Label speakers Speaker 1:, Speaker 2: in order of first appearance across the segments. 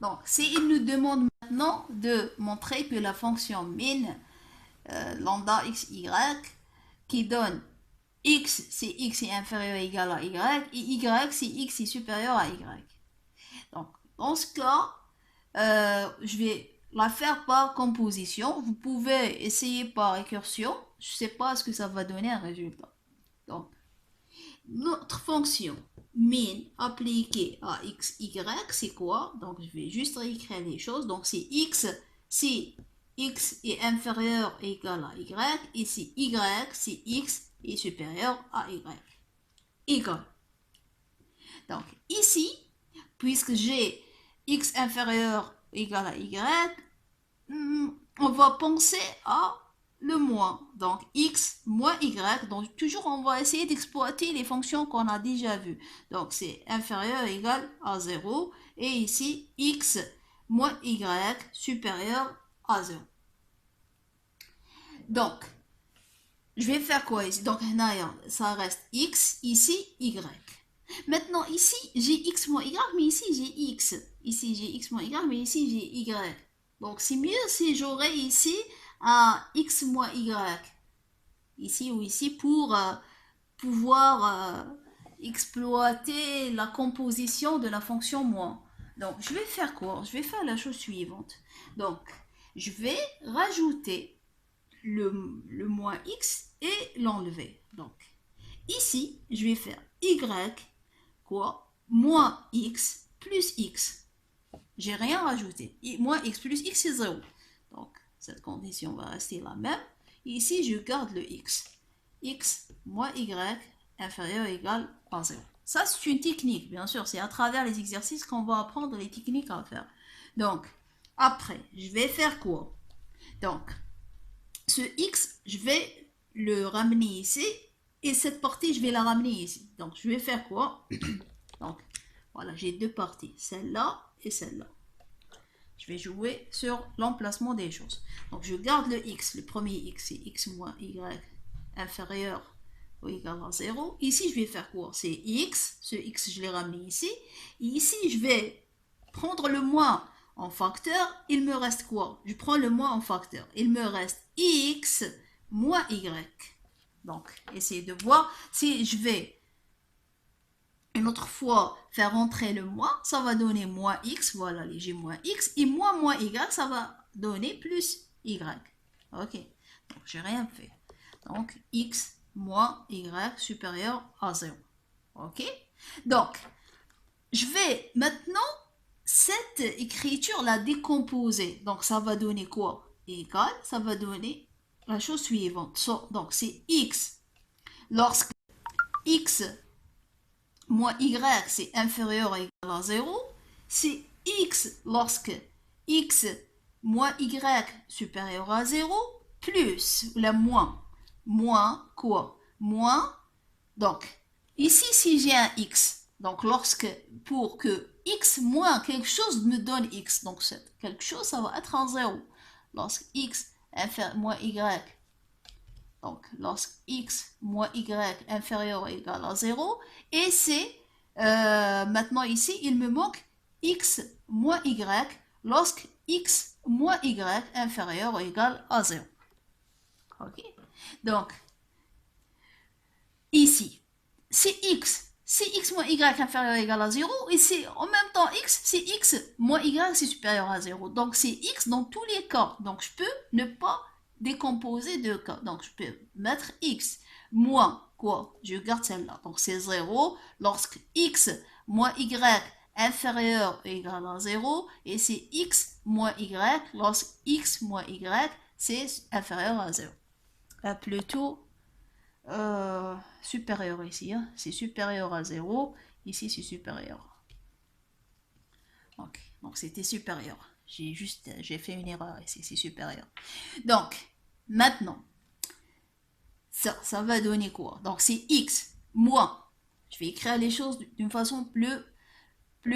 Speaker 1: Donc, s'il nous demande maintenant de montrer que la fonction min lambda xy qui donne x si x est inférieur ou égal à y et y si x est supérieur à y. Donc, dans ce cas, je vais la faire par composition. Vous pouvez essayer par récursion. Je ne sais pas ce que ça va donner un résultat. Donc, notre fonction min appliquée à x, y, c'est quoi? Donc, je vais juste réécrire les choses. Donc, c'est x si x est inférieur ou égal à y et si y si x est supérieur à y. Égal. Donc, ici, puisque j'ai x inférieur ou égal à y, on va penser à le moins. Donc, x moins y. Donc, toujours, on va essayer d'exploiter les fonctions qu'on a déjà vues. Donc, c'est inférieur ou égal à 0. Et ici, x moins y supérieur à 0. Donc, je vais faire quoi ici? Donc, ça reste x, ici, y. Maintenant, ici, j'ai x moins y, mais ici, j'ai x. Ici, j'ai x moins y, mais ici, j'ai y. Donc, c'est mieux si j'aurais ici un x moins y. Ici ou ici, pour pouvoir exploiter la composition de la fonction moins. Donc, je vais faire quoi? Je vais faire la chose suivante. Donc, je vais rajouter le moins x et l'enlever. Donc, ici, je vais faire y, quoi? Moins x plus x. J'ai rien rajouté. Moins x plus x, c'est 0. Donc, cette condition va rester la même. Ici, je garde le x. X moins y inférieur ou égal à 0. Ça, c'est une technique, bien sûr. C'est à travers les exercices qu'on va apprendre les techniques à faire. Donc, après, je vais faire quoi? Donc, ce x, je vais le ramener ici. Et cette partie, je vais la ramener ici. Donc, je vais faire quoi? Donc, voilà, j'ai deux parties. Celle-là et celle-là. Je vais jouer sur l'emplacement des choses. Donc, je garde le x. Le premier x, c'est x moins y inférieur ou égal à 0. Ici, je vais faire quoi? C'est x. Ce x, je l'ai ramené ici. Et ici, je vais prendre le moins en facteur. Il me reste quoi? Je prends le moins en facteur. Il me reste x moins y. Donc, essayez de voir si je vais une autre fois faire rentrer le moins, ça va donner moins x, voilà, j'ai moins x, et moins y, ça va donner plus y. Ok, donc j'ai rien fait. Donc, x moins y supérieur à 0. Ok, donc, je vais maintenant cette écriture la décomposer. Donc, ça va donner quoi? Égal, ça va donner la chose suivante. Donc, c'est x lorsque x moins y c'est inférieur ou égal à 0, c'est x lorsque x moins y supérieur à 0, plus la moins quoi? Moins, donc ici si j'ai un x, donc lorsque pour que x moins quelque chose me donne x, donc quelque chose ça va être en 0. Lorsque x moins y, donc lorsque x moins y inférieur ou égal à 0, et c'est maintenant ici il me manque x moins y lorsque x moins y inférieur ou égal à 0. Ok, donc ici c'est x moins y inférieur ou égal à 0, et c'est en même temps x, c'est x moins y c'est supérieur à 0. Donc c'est x dans tous les cas. Donc je peux ne pas décomposer deux cas. Donc je peux mettre x moins quoi? Je garde celle-là. Donc c'est 0 lorsque x moins y inférieur ou égal à 0, et c'est x moins y lorsque x moins y c'est inférieur à 0. Plutôt supérieur ici, hein. C'est supérieur à 0, ici c'est supérieur. Ok, donc c'était supérieur. J'ai fait une erreur ici, c'est supérieur. Donc, maintenant, ça va donner quoi? Donc c'est x moins, je vais écrire les choses d'une façon plus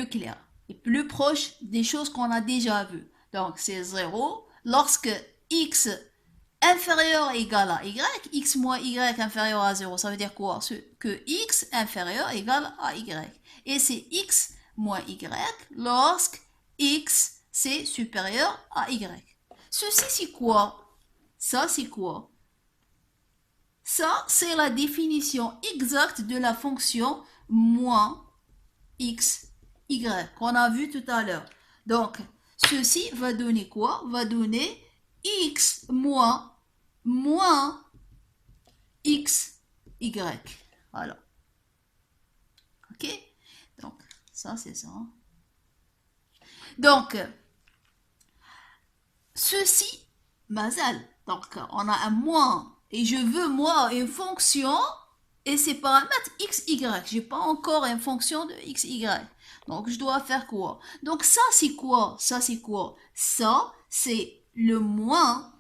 Speaker 1: claire et plus proche des choses qu'on a déjà vues. Donc c'est 0 lorsque x inférieur égal à y, x moins y inférieur à 0, ça veut dire quoi? Que x inférieur égal à y. Et c'est x moins y lorsque x, c'est supérieur à y. Ceci, c'est quoi? Ça, c'est quoi? Ça, c'est la définition exacte de la fonction moins x, y, qu'on a vu tout à l'heure. Donc, ceci va donner quoi? Va donner x moins x, y. Voilà. Ok? Donc, ça, c'est ça. Donc, ceci, mazal. Donc, on a un moins. Et je veux, moi, une fonction et ses paramètres x, y. J'ai pas encore une fonction de x, y. Donc, je dois faire quoi? Donc, ça, c'est quoi? Ça, c'est quoi? Ça, c'est le moins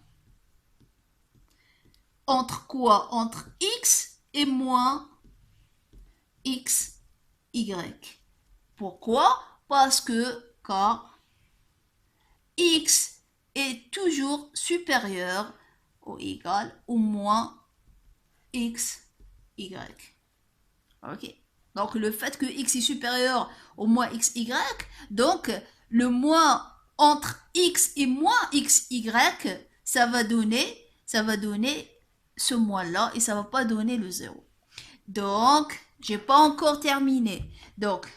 Speaker 1: entre quoi? Entre x et moins x, y. Pourquoi? Parce que car x est toujours supérieur ou égal au moins x, y. Ok. Donc le fait que x est supérieur au moins x, y, donc le moins entre x et moins x, y, ça va donner ce moins-là et ça va pas donner le 0. Donc, j'ai pas encore terminé. Donc,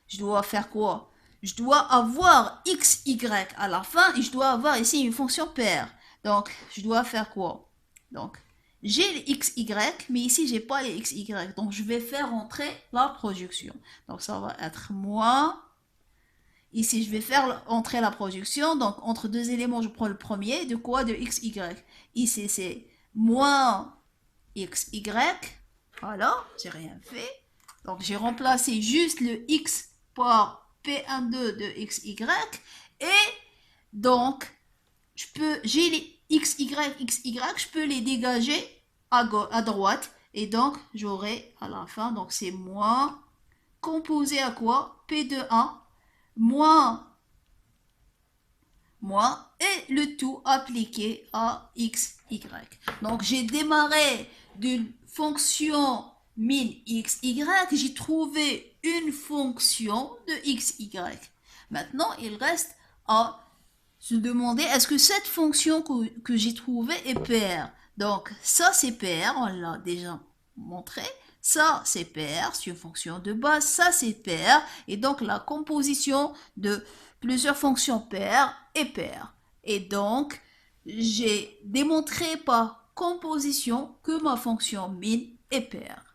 Speaker 1: je dois faire quoi? Je dois avoir x, y à la fin et je dois avoir ici une fonction paire. Donc, je dois faire quoi? Donc, j'ai les x, y, mais ici, j'ai pas les x, y. Donc, je vais faire entrer la projection. Donc, ça va être moins. Ici, je vais faire entrer la projection. Donc, entre deux éléments, je prends le premier. De quoi? De x, y. Ici, c'est moins x, y. Voilà, j'ai rien fait. Donc, j'ai remplacé juste le x par P12 de x, y. Et donc, j'ai les x, y, je peux les dégager à droite. Et donc, j'aurai à la fin, donc c'est moins composé à quoi? P de 1 moins et le tout appliqué à x, y. Donc, j'ai démarré d'une fonction min x, y, j'ai trouvé une fonction de x, y. Maintenant, il reste à se demander est-ce que cette fonction que j'ai trouvée est paire. Donc, ça c'est paire, on l'a déjà montré. Ça c'est paire, c'est une fonction de base. Ça c'est paire. Et donc, la composition de plusieurs fonctions paires est paire. Et donc, j'ai démontré par composition que ma fonction min est paire.